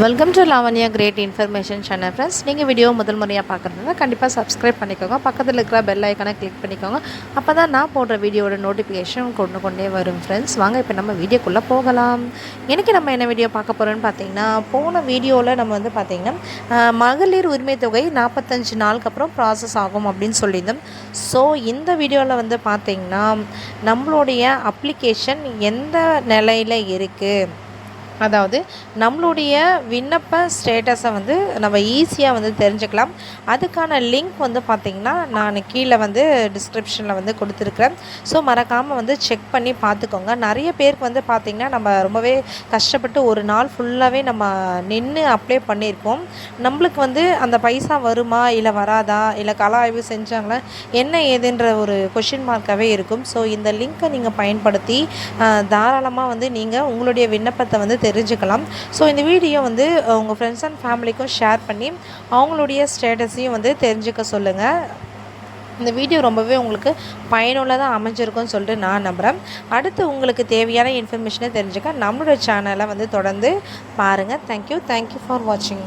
Welcome to Lavanya great information channel friends. நீங்கள் video முதல் முறையாக பார்க்குறதுனா கண்டிப்பாக சப்ஸ்கிரைப் பண்ணிக்கோங்க. பக்கத்தில் இருக்கிற பெல் ஐக்கானை கிளிக் பண்ணிக்கோங்க. அப்போ தான் நான் போடுற வீடியோட நோட்டிஃபிகேஷன் கொண்டே வரும் ஃப்ரெண்ட்ஸ். வாங்க இப்போ நம்ம வீடியோக்குள்ளே போகலாம். எனக்கு நம்ம என்ன வீடியோ பார்க்க போகிறோன்னு பார்த்தீங்கன்னா, போன வீடியோவில் நம்ம வந்து பார்த்திங்கன்னா மகளிர் உரிமை தொகை 45 நாளுக்கு அப்புறம் ப்ராசஸ் ஆகும் அப்படின்னு சொல்லியிருந்தோம். ஸோ இந்த வீடியோவில் வந்து பார்த்திங்கன்னா நம்மளுடைய அப்ளிகேஷன் எந்த நிலையில் இருக்குது, அதாவது நம்மளுடைய விண்ணப்ப ஸ்டேட்டஸை வந்து நம்ம ஈஸியாக வந்து தெரிஞ்சுக்கலாம். அதுக்கான லிங்க் வந்து பார்த்திங்கன்னா நான் கீழே வந்து டிஸ்கிரிப்ஷனில் வந்து கொடுத்துருக்குறேன். ஸோ மறக்காமல் வந்து செக் பண்ணி பார்த்துக்கோங்க. நிறைய பேருக்கு வந்து பார்த்திங்கன்னா நம்ம ரொம்பவே கஷ்டப்பட்டு ஒரு நாள் ஃபுல்லாகவே நம்ம நின்று அப்ளை பண்ணியிருக்கோம். நம்மளுக்கு வந்து அந்த பைசா வருமா இல்லை வராதா, இல்லை கள ஆய்வு செஞ்சாங்களா என்ன ஏதுன்ற ஒரு கொஷின் மார்க்காகவே இருக்கும். ஸோ இந்த லிங்க்கை நீங்கள் பயன்படுத்தி தாராளமாக வந்து நீங்கள் உங்களுடைய விண்ணப்பத்தை வந்து தெரிஞ்சுக்கலாம். ஸோ இந்த வீடியோ வந்து உங்கள் ஃப்ரெண்ட்ஸ் அண்ட் ஃபேமிலிக்கும் ஷேர் பண்ணி அவங்களுடைய ஸ்டேட்டஸையும் வந்து தெரிஞ்சுக்க சொல்லுங்கள். இந்த வீடியோ ரொம்பவே உங்களுக்கு பயனுள்ளதாக அமைஞ்சிருக்கும்னு சொல்லிட்டு நான் நம்புகிறேன். அடுத்து உங்களுக்கு தேவையான இன்ஃபர்மேஷனை தெரிஞ்சுக்க நம்மளோட சேனலை வந்து தொடர்ந்து பாருங்கள். தேங்க்யூ ஃபார் வாட்சிங்.